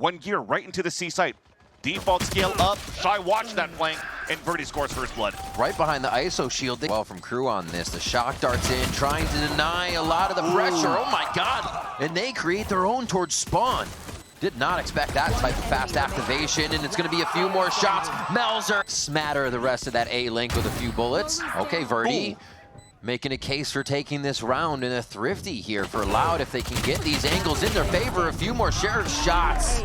One gear right into the C site. Default scale up. Shy watched that flank, and Verdi scores first blood. Right behind the ISO shield. Well from KRU on this. The shock darts in, trying to deny a lot of the pressure. Oh my god! And they create their own towards spawn. Did not expect that type of fast activation, and it's going to be a few more shots. Melzer smatter the rest of that A-link with a few bullets. Okay, Verdi making a case for taking this round, and a thrifty here for Loud if they can get these angles in their favor. A few more sheriff shots.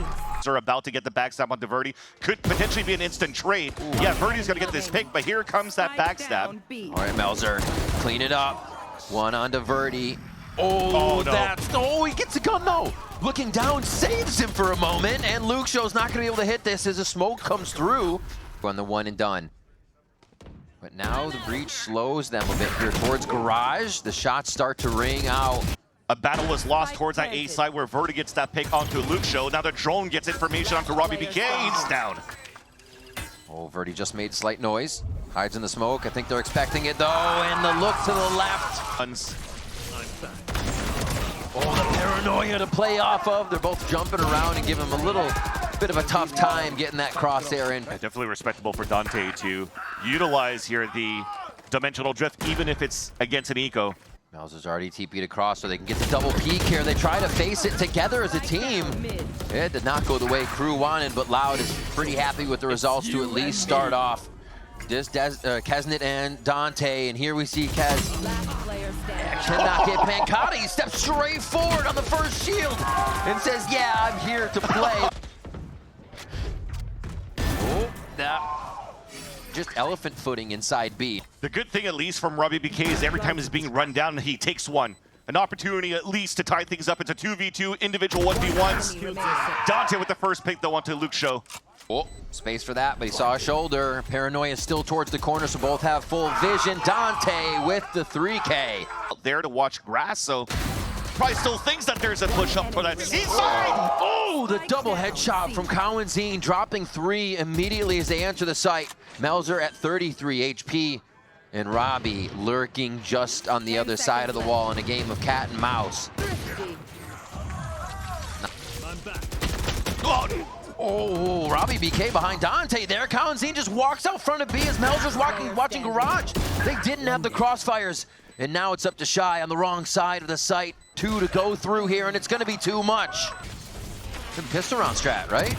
Are about to get the backstab onto Verdi. Could potentially be an instant trade. Yeah, Verdi's gonna get this pick, but here comes that backstab. All right, Melzer, clean it up. One onto Verdi. Oh, no. He gets a gun though. Looking down, saves him for a moment, and Luke Show's not gonna be able to hit this as the smoke comes through. On the one and done. But now the breach slows them a bit here towards Garage. The shots start to ring out. A battle was lost towards that A side where Verdi gets that pick onto Luke Show. Now the drone gets information onto Robbie BK. He's down. Oh, Verdi just made slight noise. Hides in the smoke. I think they're expecting it though. And the look to the left. Oh, the paranoia to play off of. They're both jumping around and give him a little bit of a tough time getting that crosshair in. Definitely respectable for Dante to utilize here the dimensional drift, even if it's against an eco. Melzer's already TP'd across so they can get the double peek here. They try to face it together as a team. It did not go the way KRU wanted, but Loud is pretty happy with the results to at least start off. Just Kesnet and Dante, and here we see Kez cannot get Pancata. He steps straight forward on the first shield and says, yeah, I'm here to play. Oh, that. Just elephant footing inside B. The good thing, at least from Robbie BK, is every time he's being run down, he takes one. An opportunity at least to tie things up into 2v2, individual 1v1s. Dante with the first pick, though, onto Luke Show. Oh, space for that, but he saw a shoulder. Paranoia is still towards the corner, so both have full vision. Dante with the 3K. There to watch grass, so probably still thinks that there's a push up for that C-side. Oh, the double headshot from Cowanzine, dropping 3 immediately as they enter the site. Melzer at 33 HP, and Robbie lurking just on the other side of the wall in a game of cat and mouse. Oh, Robbie BK behind Dante there. Cowanzine just walks out front of B as Melzer's watching Garage. They didn't have the crossfires, and now it's up to Shy on the wrong side of the site. 2 to go through here, and it's going to be too much. Good pistol round strat, right?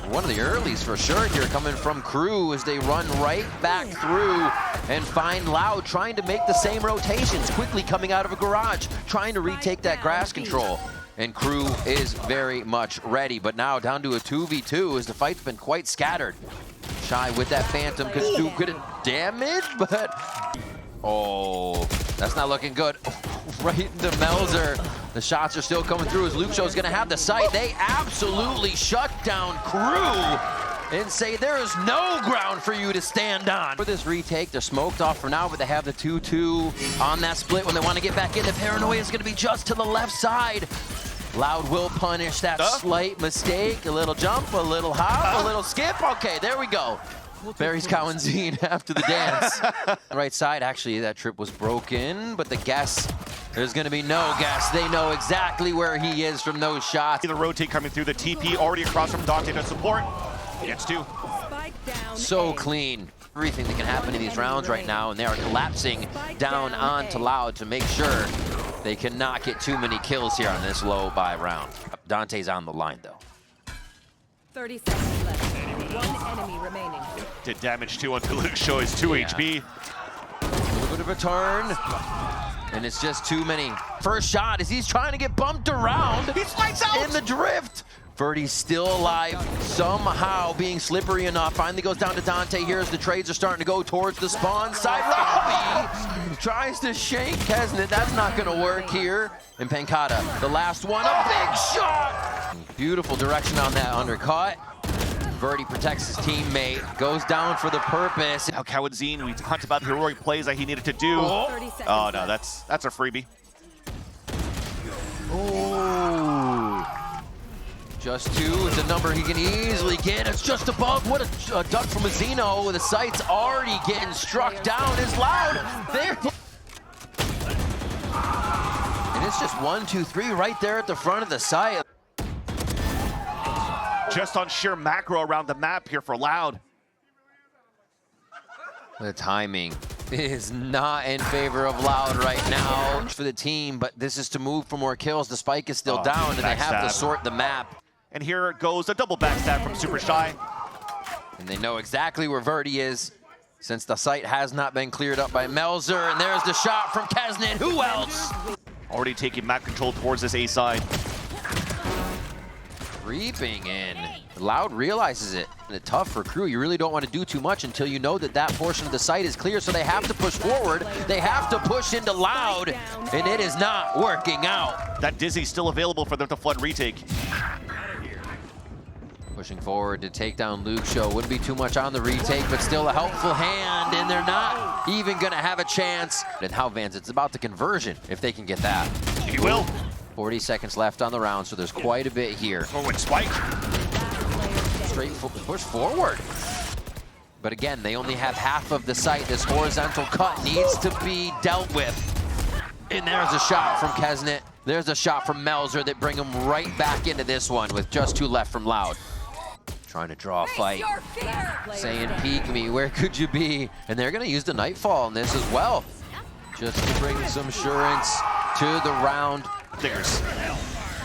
One of the earlies for sure here, coming from KRU as they run right back through and find Loud trying to make the same rotations, quickly coming out of a Garage, trying to retake that grass control. And KRU is very much ready, but now down to a 2v2 as the fight's been quite scattered. Shy with that Phantom because too good at damage, but oh, that's not looking good. Right into Melzer. The shots are still coming through as Luke Show's gonna have the site. They absolutely shut down KRU and say there is no ground for you to stand on. For this retake, they're smoked off for now, but they have the 2-2 on that split when they want to get back in. The Paranoia is gonna be just to the left side. Loud will punish that slight mistake. A little jump, a little hop, a little skip. Okay, there we go. Buries Cowanzine after the dance. Right side, actually, that trip was broken, but the guess, there's gonna be no guess. They know exactly where he is from those shots. The rotate coming through, the TP already across from Dante to support. Gets 2. So clean. Everything that can happen in these rounds right now, and they are collapsing down onto Loud to make sure they cannot get too many kills here on this low buy round. Dante's on the line, though. 30 seconds left. 1 enemy remaining. Did damage too onto Luke Show is 2 HP. A little bit of a turn, and it's just too many. First shot as he's trying to get bumped around. He slides out! In the drift. Verdi's still alive, somehow being slippery enough. Finally goes down to Dante here as the trades are starting to go towards the spawn side. Robbie tries to shank Kesnet. That's not gonna work here. And Pancata, the last one, a big shot! Beautiful direction on that undercut. Verdi protects his teammate, goes down for the purpose. Now Cowanzine, we talked about the heroic plays that he needed to do. Oh no, that's a freebie. Oh. Just 2, it's a number he can easily get. It's just above. What a duck from Azino. The sight's already getting struck down. Is Loud there. And it's just 1, 2, 3 right there at the front of the site. just on sheer macro around the map here for Loud. The timing is not in favor of Loud right now for the team, but this is to move for more kills. The spike is still down, and they have to sort the map. And here goes a double backstab from Super Shy. And they know exactly where Verdi is, since the site has not been cleared up by Melzer. And there's the shot from Kesnet. Who else? Already taking map control towards this A side. Creeping in. Loud realizes it. And it's tough for Crew. You really don't want to do too much until you know that that portion of the site is clear, so they have to push forward. They have to push into Loud, and it is not working out. That Dizzy's still available for them to flood retake. Pushing forward to take down Luke Show. Wouldn't be too much on the retake, but still a helpful hand, and they're not even going to have a chance. And how Vans, it's about the conversion, if they can get that. He will. 40 seconds left on the round, so there's quite a bit here. Forward spike. Straight push forward. But again, they only have half of the site. This horizontal cut needs to be dealt with. And there's a shot from Kesnet. There's a shot from Melzer that bring him right back into this one with just 2 left from Loud. Trying to draw a fight. Saying, peek me, where could you be? And they're gonna use the Nightfall in this as well. Just to bring some assurance to the round. Diggers.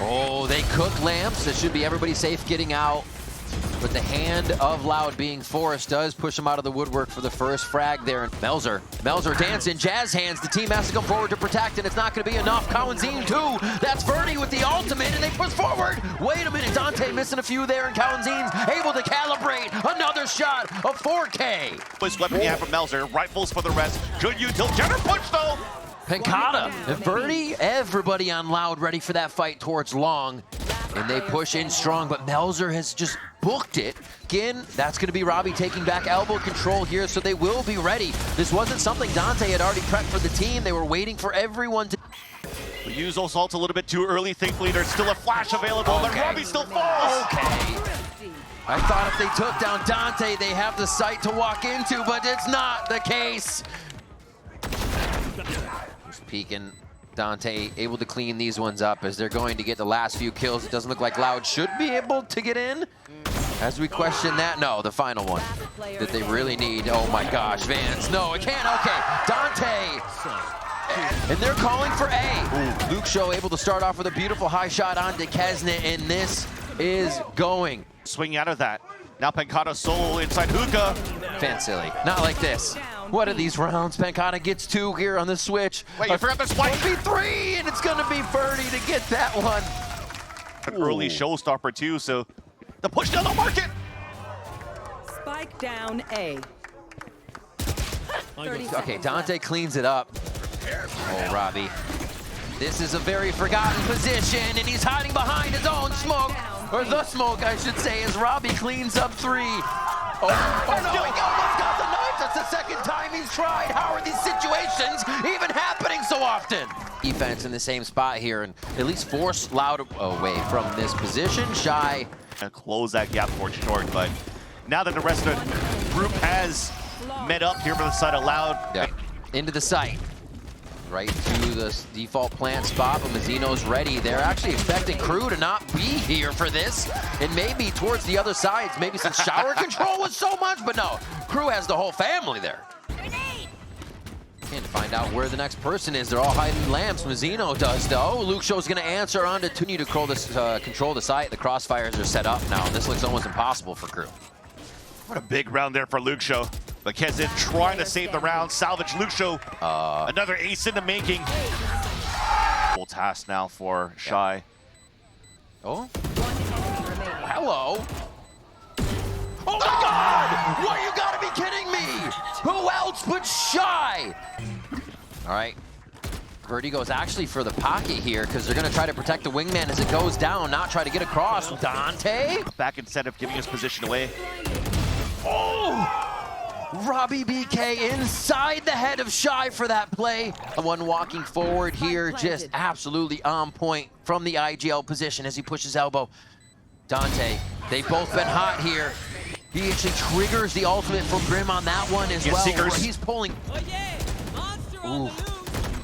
Oh, they cook lamps. That should be everybody safe getting out. But the hand of Loud being forced does push him out of the woodwork for the first frag there. And Melzer dancing, jazz hands. The team has to come forward to protect, and it's not going to be enough. Cowanzine too. That's Verdi with the ultimate, and they push forward. Wait a minute, Dante missing a few there, and Cowanzine's able to calibrate another shot of 4K. This weapon you have from Melzer. Rifles for the rest. Good util. Jenner push though. Pancata and Verdi, everybody on Loud ready for that fight towards Long. And they push in strong, but Melzer has just booked it. Again, that's going to be Robbie taking back elbow control here, so they will be ready. This wasn't something Dante had already prepped for the team. They were waiting for everyone to... We use those ults a little bit too early. Thankfully, there's still a flash available, but Robbie still falls. Okay. I thought if they took down Dante, they have the site to walk into, but it's not the case. Just peeking. Dante able to clean these ones up as they're going to get the last few kills. It doesn't look like Loud should be able to get in. As we question that, no, the final one that they really need. Oh my gosh, Vans, no, it can't, okay. Dante, and they're calling for A. Luke Show able to start off with a beautiful high shot onto Kesnet, and this is going. Swinging out of that. Now Pancata solo inside Hookah. Fan silly, not like this. What are these rounds? Pancata gets 2 here on the switch. Wait, you forgot the spike. It'll be 3, and it's gonna be Verdi to get that one. An early showstopper too, so the push down the market. Spike down A. Okay, Dante cleans it up. Oh, Robbie. This is a very forgotten position, and he's hiding behind his own smoke. Or the smoke, I should say, as Robbie cleans up 3. Oh no, he almost got the knife. That's the second time he's tried. How are these situations even happening so often? Defense in the same spot here, and at least force Loud away from this position. Shy. And close that gap for short, but now that the rest of the group has met up here for the side of Loud. Yeah. Into the site. Right to the default plant spot, but Mazzino's ready. They're actually expecting Crew to not be here for this, and maybe towards the other sides, maybe some shower control was so much, but no, Crew has the whole family there. Can't find out where the next person is. They're all hiding lamps. Mazzino does, though. Luke Show's going to answer on to continue to control the site. The crossfires are set up now. This looks almost impossible for Crew. What a big round there for Luke Show. But Kesnet trying to save the round, salvage Luke Show. Another ace in the making. Full task now for Shy. Oh. Hello. Oh my God! What, you gotta be kidding me! Who else but Shy? All right. Verdi goes actually for the pocket here because they're gonna try to protect the wingman as it goes down, not try to get across. Dante. Back instead of giving his position away. Oh! Robbie BK inside the head of Shy for that play. One walking forward here, just absolutely on point from the IGL position as he pushes elbow. Dante, they've both been hot here. He actually triggers the ultimate from Grim on that one as well. Seekers. He's pulling. Ooh.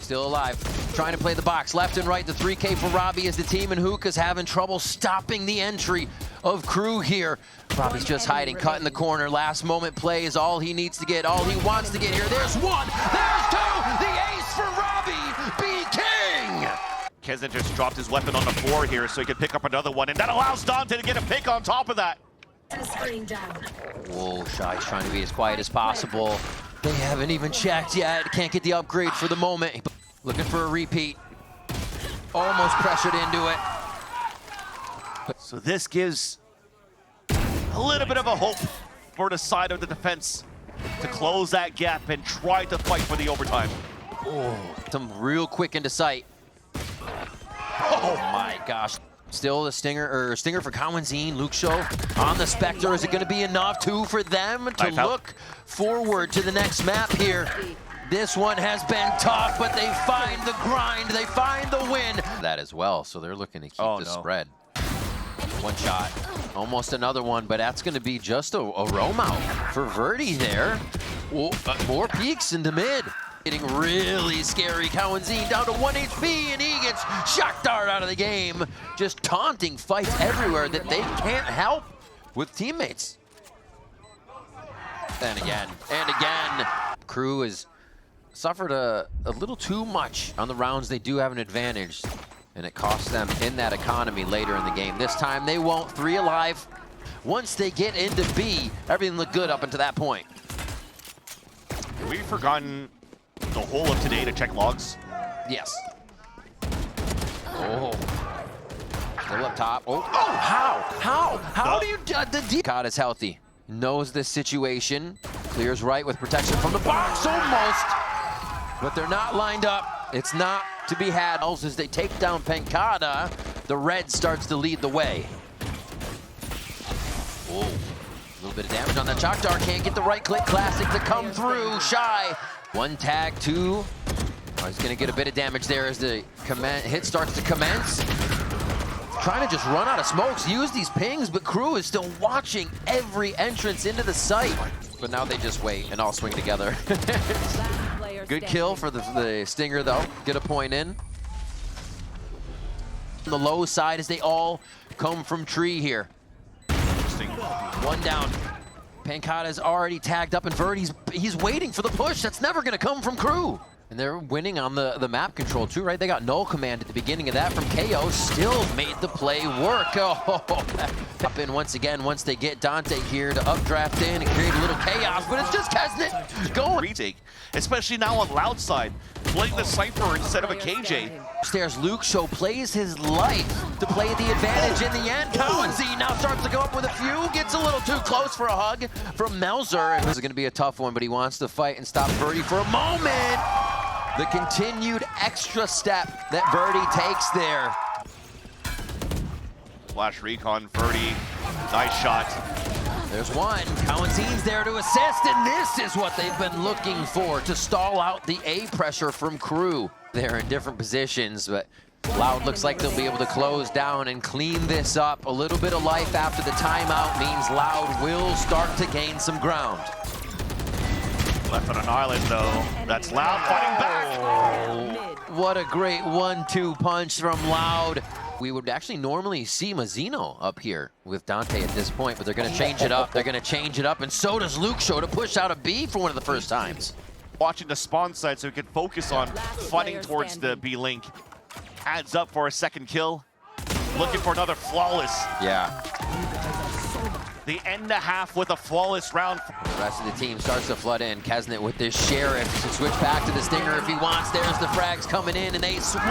Still alive, trying to play the box left and right. The 3K for Robbie as the team in Hookah's having trouble stopping the entry of KRU here. Robbie's just hiding, cut in the corner. Last moment play is all he needs to get, all he wants to get here. There's one, there's two, the ace for Robbie, B King! Kesnet just dropped his weapon on the floor here so he could pick up another one, and that allows Dante to get a pick on top of that. Whoa, Shy's trying to be as quiet as possible. They haven't even checked yet. Can't get the upgrade for the moment. Looking for a repeat. Almost pressured into it. So this gives a little bit of a hope for the side of the defense to close that gap and try to fight for the overtime. Oh, some real quick into sight. Oh my gosh. Still the stinger for Kawenzine. Luke Show on the Spectre. Is it going to be enough for them to look forward to the next map here? This one has been tough, but they find the grind. They find the win. That as well, so they're looking to keep the spread. One shot, almost another one, but that's going to be just a roam out for Verdi there. More peeks into mid. Getting really scary. Kawenzine down to 1 HP, and he gets shock dart out of the game. Just taunting fights everywhere that they can't help with teammates. And again, KRU has suffered a little too much on the rounds. They do have an advantage, and it costs them in that economy later in the game. This time they won't. 3 alive. Once they get into B, everything looked good up until that point. We've forgotten the whole of today to check logs. Yes. Oh. Still up top. Oh, how do you, the God is healthy. Knows this situation. Clears right with protection from the box, almost. But they're not lined up. It's not to be had. As they take down Pancada, the red starts to lead the way. Oh, a little bit of damage on that Shock Dart. Can't get the right click classic to come through. Shy. One tag, two. Oh, he's gonna get a bit of damage there as the hit starts to commence. Trying to just run out of smokes, use these pings, but KRU is still watching every entrance into the site. But now they just wait and all swing together. Good kill for the Stinger though. Get a point in. On the low side as they all come from tree here. Interesting. One down. Pancada's already tagged up, and he's waiting for the push. That's never going to come from KRU. And they're winning on the map control too, right? They got null command at the beginning of that from KO. Still made the play work. Oh, up in once again once they get Dante here to updraft in and create a little chaos, but it's just Kesnet going. Retake, especially now on Loud side, playing the Cypher instead of a KJ. Upstairs, Luke Show plays his life to play the advantage in the end. Kawenzine now starts to go up with a few, gets a little too close for a hug from Melzer. And this is going to be a tough one, but he wants to fight and stop Verdi for a moment. The continued extra step that Verdi takes there. Flash recon, Verdi, nice shot. There's one. Kawenzine's there to assist, and this is what they've been looking for to stall out the A pressure from KRU. They're in different positions, but Loud looks like they'll be able to close down and clean this up. A little bit of life after the timeout means Loud will start to gain some ground. Left on an island though. That's Loud fighting back. Oh, what a great 1-2 punch from Loud. We would actually normally see Mazzino up here with Dante at this point, but they're going to change it up. They're going to change it up, and so does Luke Show to push out a B for one of the first times. Watching the spawn side so we can focus on fighting towards the B link. Adds up for a second kill. Looking for another flawless. Yeah. The end of half with a flawless round. The rest of the team starts to flood in. Kesnet with this Sheriff to switch back to the Stinger if he wants. There's the frags coming in, and they swarm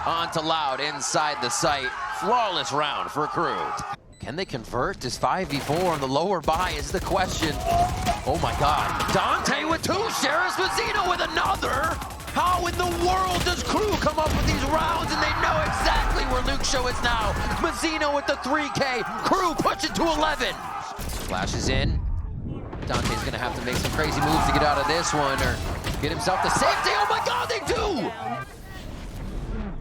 onto Loud inside the site. Flawless round for KRU. Can they convert this 5v4 on the lower buy is the question. Oh my God. Dante with 2 Sheriffs, Mazzino with another. How in the world does KRU come up with these rounds, and they know exactly where Luke Show is now? Mazzino with the 3K, KRU pushing to 11. Flashes in. Dante's gonna have to make some crazy moves to get out of this one or get himself to safety. Oh my God, they do!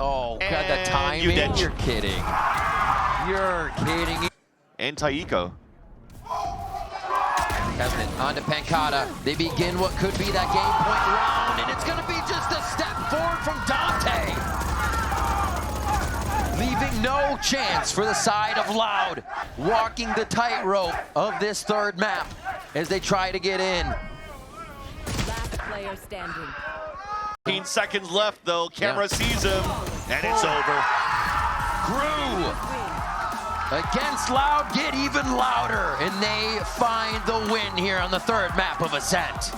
Oh, God, the timing. You're kidding. You're kidding. And Taiko. Kesnet onto Pancada. They begin what could be that game point round, and it's gonna be just a step forward from Dante. leaving no chance for the side of Loud, walking the tightrope of this third map as they try to get in. Last player standing. 15 seconds left though, camera sees him, and it's over. KRU against Loud get even louder, and they find the win here on the third map of Ascent.